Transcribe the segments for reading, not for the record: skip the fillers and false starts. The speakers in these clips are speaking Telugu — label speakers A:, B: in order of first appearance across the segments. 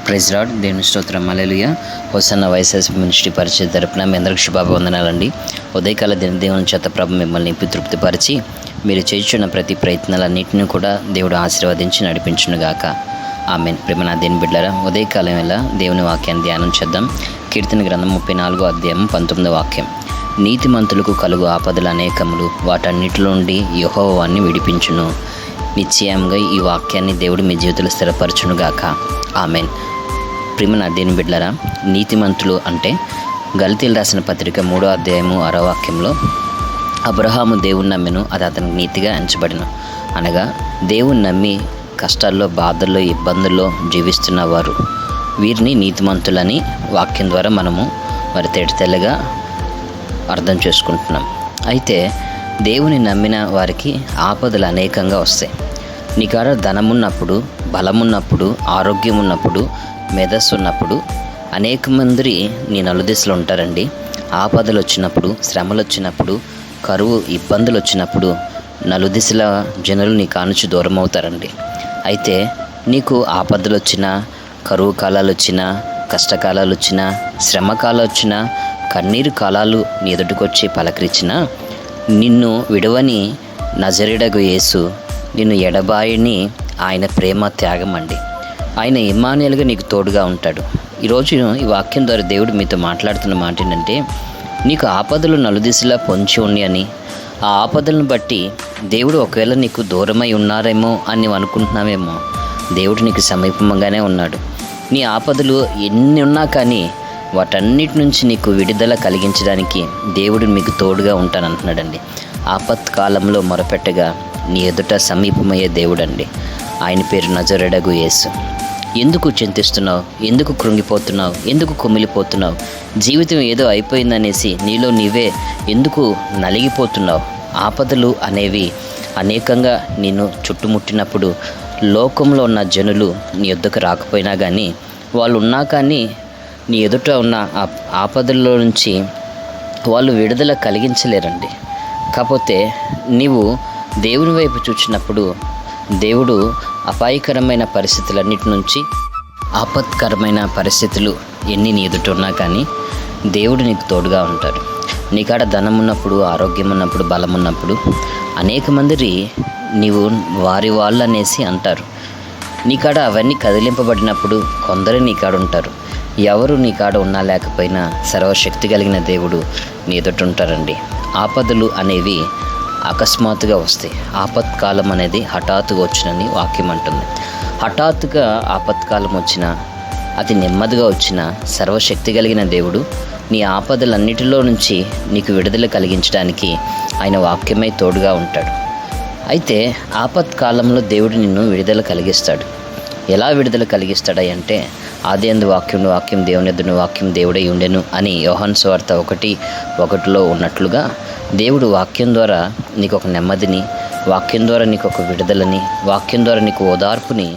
A: Praise lord. దేవుని స్తోత్రం. హల్లెలూయా. హోసన్న వైఎస్ఎస్ మినిస్ట్రీ పరిచయ తరపున మీ అందరికి శుభాభివందనాలండి. ఉదయకాల దేవుని చేత ప్రభు మిమ్మల్ని నింపి తృప్తిపరిచి మీరు చేస్తున్న ప్రతి ప్రయత్నాలన్నింటినీ కూడా దేవుడు ఆశీర్వదించి నడిపించునుగాక. ఆమేన్. ప్రేమ నా దేని బిడ్డలారా, ఉదయకాలం వేళ దేవుని వాక్యాన్ని ధ్యానం చేద్దాం. కీర్తన గ్రంథం 34వ అధ్యాయం 19వ వాక్యం. నీతిమంతులకు కలుగు ఆపదలు అనేకములు, వాటన్నిటిలో నుండి యెహోవా వారిని విడిపించును. నిశ్చయంగా ఈ వాక్యాన్ని దేవుడు మీ జీవితంలో స్థిరపరచునుగాక. ఆమేన్. ప్రేమ నా దేని బిడ్డలారా, నీతిమంతులు అంటే గలతీయులు రాసిన పత్రిక 3వ అధ్యాయము 6వ వాక్యంలో అబ్రహాము దేవుని నమ్మెను, అది అతనికి నీతిగా ఎంచబడిన. అనగా దేవుని నమ్మి కష్టాల్లో, బాధల్లో, ఇబ్బందుల్లో జీవిస్తున్న వారు, వీరిని నీతిమంతులని వాక్యం ద్వారా మనము మరి తెల్లగా అర్థం చేసుకుంటున్నాం. అయితే దేవుని నమ్మిన వారికి ఆపదలు అనేకంగా వస్తాయి. నీకాడ ధనమున్నప్పుడు, బలమున్నప్పుడు, ఆరోగ్యం ఉన్నప్పుడు, మేధస్సు ఉన్నప్పుడు అనేక మంది నీ నలుదిశలో ఉంటారండి. ఆపదలు వచ్చినప్పుడు, శ్రమలు వచ్చినప్పుడు, కరువు ఇబ్బందులు వచ్చినప్పుడు నలుదిశల జనులు నీ కానుంచి దూరం అవుతారండి. అయితే నీకు ఆపదలు వచ్చినా, కరువు కాలాలు వచ్చినా, కష్టకాలాలు వచ్చినా, శ్రమ కాలాలు వచ్చినా, కన్నీరు కాలాలు నీ ఎదుటికొచ్చి పలకరించినా, నిన్ను విడవని నజరేయుడగు యేసు, నిన్ను ఎడబాయని ఆయన ప్రేమ త్యాగం అండి. ఆయన ఇమ్మానుయేలుగా నీకు తోడుగా ఉంటాడు. ఈరోజు ఈ వాక్యం ద్వారా దేవుడు మీతో మాట్లాడుతున్న మాట ఏంటంటే, నీకు ఆపదలు నలుదిశలా పొంచి ఉన్నాయని, ఆ ఆపదలను బట్టి దేవుడు ఒకవేళ నీకు దూరమై ఉన్నారేమో అని నువ్వు అనుకుంటున్నావేమో. దేవుడు నీకు సమీపంగానే ఉన్నాడు. నీ ఆపదలు ఎన్ని ఉన్నా కానీ వాటన్నిటి నుంచి నీకు విడుదల కలిగించడానికి దేవుడు మీకు తోడుగా ఉంటానంటున్నాడండి. ఆపత్కాలంలో మొరపెట్టగా నీ ఎదుట సమీపమయ్యే దేవుడండి. ఆయన పేరు నజరేయుడగు యేసు. ఎందుకు చింతిస్తున్నావు? ఎందుకు కృంగిపోతున్నావు? ఎందుకు కుమిలిపోతున్నావు? జీవితం ఏదో అయిపోయిందనేసి నీలో నీవే ఎందుకు నలిగిపోతున్నావు? ఆపదలు అనేవి అనేకంగా నిన్ను చుట్టుముట్టినప్పుడు లోకంలో ఉన్న జనులు నీ యొద్దకు రాకపోయినా కానీ, వాళ్ళు ఉన్నా కానీ నీ ఎదుట ఉన్న ఆ ఆపదల్లో నుంచి వాళ్ళు విడుదల కలిగించలేరండి. కాకపోతే నీవు దేవుని వైపు చూసినప్పుడు దేవుడు అపాయకరమైన పరిస్థితులన్నిటి నుంచి, ఆపత్కరమైన పరిస్థితులు ఎన్ని నీ ఎదుట ఉన్నా కానీ దేవుడు నీకు తోడుగా ఉంటాడు. నీకాడ ధనం ఉన్నప్పుడు, ఆరోగ్యం ఉన్నప్పుడు, బలం ఉన్నప్పుడు అనేక మంది నీవు వారి వాళ్ళు అనేసి అంటారు. నీకాడ అవన్నీ కదిలింపబడినప్పుడు కొందరు నీకాడ ఉంటారు. ఎవరు నీకాడ ఉన్నా లేకపోయినా సర్వశక్తి కలిగిన దేవుడు నీ ఎదుట ఉంటారండి. ఆపదలు అనేవి అకస్మాత్తుగా వస్తాయి. ఆపత్కాలం అనేది హఠాత్తుగా వచ్చినని వాక్యం అంటుంది. హఠాత్తుగా ఆపత్కాలం వచ్చినా, అది నెమ్మదిగా వచ్చినా సర్వశక్తి కలిగిన దేవుడు నీ ఆపదలన్నిటిలో నుంచి నీకు విడుదల కలిగించడానికి ఆయన వాక్యమై తోడుగా ఉంటాడు. అయితే ఆపత్కాలంలో దేవుడు నిన్ను విడుదల కలిగిస్తాడు. ఎలా విడుదల కలిగిస్తాడు అంటే, ఆదియందు వాక్యం దేవుని ఎదుని వాక్యం దేవుడై ఉండెను అని యోహాను సువార్త 1:1 ఉన్నట్లుగా దేవుడు వాక్యం ద్వారా నీకు ఒక నెమ్మదిని, వాక్యం ద్వారా నీకు ఒక విడుదలని, వాక్యం ద్వారా నీకు ఓదార్పుని,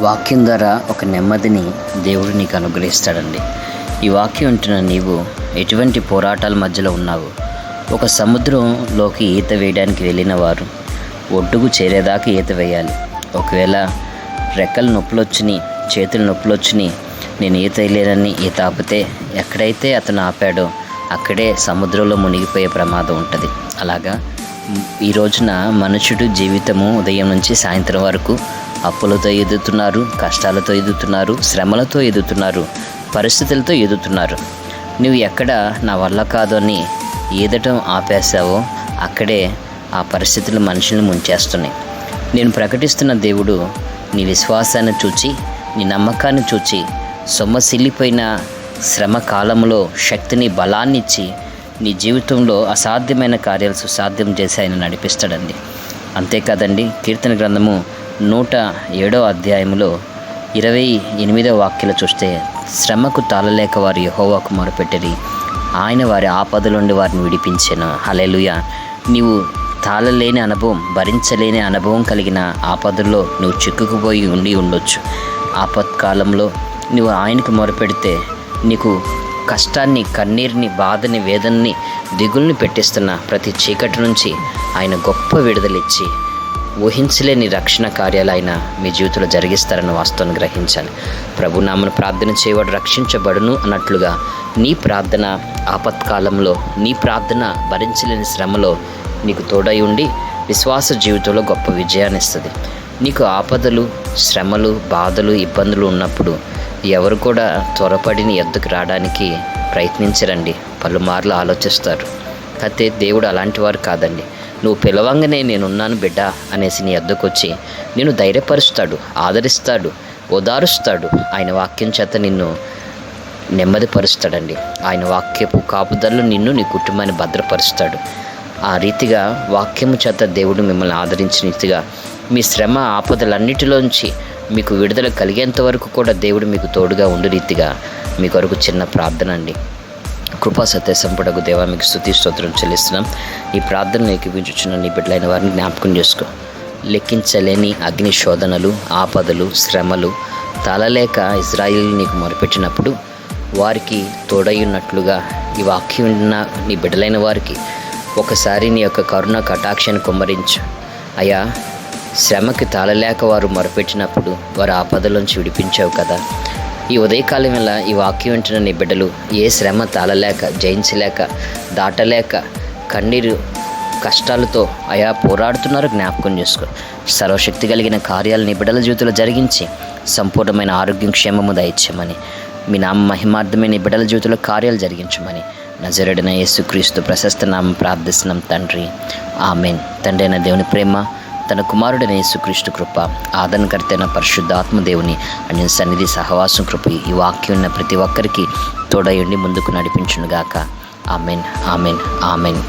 A: వాక్యం ద్వారా ఒక నెమ్మదిని దేవుడు నీకు అనుగ్రహిస్తాడండి. ఈ వాక్యం ఉంటున్న నీవు ఎటువంటి పోరాటాల మధ్యలో ఉన్నావు? ఒక సముద్రంలోకి ఈత వేయడానికి వెళ్ళిన వారు ఒడ్డుకు చేరేదాకా ఈత వేయాలి. ఒకవేళ రెక్కలు నొప్పులు వచ్చినాయి, చేతులు నొప్పులు వచ్చినాయి, నేను ఈత వేయలేనని ఈత ఆపితే ఎక్కడైతే అతను ఆపాడో అక్కడే సముద్రంలో మునిగిపోయే ప్రమాదం ఉంటుంది. అలాగా ఈ రోజున మనుషుడు జీవితము ఉదయం నుంచి సాయంత్రం వరకు అప్పులతో ఎదుగుతున్నారు, కష్టాలతో ఎదుగుతున్నారు, శ్రమలతో ఎదుగుతున్నారు, పరిస్థితులతో ఎదుగుతున్నారు. నువ్వు ఎక్కడ నా వల్ల కాదు అని ఈదటం ఆపేసావో అక్కడే ఆ పరిస్థితులు మనుషుల్ని ముంచేస్తున్నాయి. నేను ప్రకటిస్తున్న దేవుడు నీ విశ్వాసాన్ని చూచి, నీ నమ్మకాన్ని చూచి, సొమ్మసిల్లిపోయిన శ్రమ కాలంలో శక్తిని, బలాన్ని ఇచ్చి నీ జీవితంలో అసాధ్యమైన కార్యాలు సుసాధ్యం చేసి ఆయన నడిపిస్తాడండి. అంతేకాదండి, కీర్తన గ్రంథము 107వ అధ్యాయంలో 28వ వాక్యాలు చూస్తే, శ్రమకు తాళలేక వారు యెహోవాకు మొరపెట్టిరి, ఆయన వారి ఆపదల నుండి వారిని విడిపించెను. హల్లెలూయా. నీవు తాళలేని అనుభవం, భరించలేని అనుభవం కలిగిన ఆపదల్లో నువ్వు చిక్కుకుపోయి ఉండొచ్చు. ఆపత్కాలంలో నువ్వు ఆయనకు మొరపెడితే నీకు కష్టాన్ని, కన్నీరుని, బాధని, వేదనని, దిగుల్ని పెట్టిస్తున్న ప్రతి చీకటి నుంచి ఆయన గొప్ప విడుదలిచ్చి ఊహించలేని రక్షణ కార్యాలు ఆయన మీ జీవితంలో జరిగిస్తారన్న వాస్తవాన్ని గ్రహించాలి. ప్రభు నామను ప్రార్థన చేయవాడు రక్షించబడును అన్నట్లుగా నీ ప్రార్థన ఆపత్కాలంలో, నీ ప్రార్థన భరించలేని శ్రమలో నీకు తోడై ఉండి విశ్వాస జీవితంలో గొప్ప విజయాన్ని ఇస్తుంది. నీకు ఆపదలు, శ్రమలు, బాధలు, ఇబ్బందులు ఉన్నప్పుడు ఎవరు కూడా త్వరపడి నీ ఎద్దుకు రావడానికి ప్రయత్నించరండి, పలుమార్లు ఆలోచిస్తారు. అయితే దేవుడు అలాంటి వారు కాదండి. నువ్వు పిలవంగానే నేనున్నాను బిడ్డ అనేసి నీ ఎద్దుకు వచ్చి నిన్ను ధైర్యపరుస్తాడు, ఆదరిస్తాడు, ఓదారుస్తాడు. ఆయన వాక్యం చేత నిన్ను నెమ్మదిపరుస్తాడండి. ఆయన వాక్యపు కాపుదల్లో నిన్ను, నీ కుటుంబాన్ని భద్రపరుస్తాడు. ఆ రీతిగా వాక్యము చేత దేవుడు మిమ్మల్ని ఆదరించిన రీతిగా మీ శ్రమ ఆపదలన్నిటిలోంచి మీకు విడుదల కలిగేంత వరకు కూడా దేవుడు మీకు తోడుగా ఉండు రీతిగా మీ కొరకు చిన్న ప్రార్థన అండి. కృపా సత్య సంపడకు దేవా మీకు స్తుతి స్తోత్రం చెల్లిస్తున్నాం. ఈ ప్రార్థనను ఏకీపించుచున్న నీ బిడ్డలైన వారిని జ్ఞాపకం చేసుకో. లెక్కించలేని అగ్ని శోధనలు, ఆపదలు, శ్రమలు తాళలేక ఇజ్రాయిల్ నీకు మొరపెట్టినప్పుడు వారికి తోడయ్యున్నట్లుగా ఈ వాక్యం విన్న నీ బిడ్డలైన వారికి ఒకసారి నీ యొక్క కరుణ కటాక్షాన్ని కుమ్మరించు అయ్యా. శ్రమకి తాళలేక వారు మొరపెట్టినప్పుడు వారు ఆపదలోంచి విడిపించావు కదా. ఈ ఉదయకాలం వల్ల ఈ వాక్యం వింటున్న నీ బిడ్డలు ఏ శ్రమ తాళలేక, జయించలేక, దాటలేక కన్నీరు కష్టాలతో అయా పోరాడుతున్నారో జ్ఞాపకం చేసుకో. సర్వశక్తి కలిగిన కార్యాలు నీ బిడ్డల జీవితంలో జరిగించి సంపూర్ణమైన ఆరోగ్యం, క్షేమము దయచేయమని, మీ నామ మహిమార్థమైన నీ బిడ్డల జీవితంలో కార్యాలు జరిగించమని నజరేయుడైన యేసుక్రీస్తు ప్రశస్త నామం ప్రార్థిస్తున్నాం తండ్రి, ఆమెన్. తండ్రి అయిన దేవుని ప్రేమ, తన కుమారుడైన యేసుక్రీస్తు కృప, ఆదరణకర్త అయిన పరిశుద్ధాత్మ దేవుని అన్య సన్నిధి సహవాసం కృప ఈ వాక్యం ఉన్న ప్రతి ఒక్కరికి తోడయుండి ముందుకు నడిపించునుగాక. Amen, amen, amen.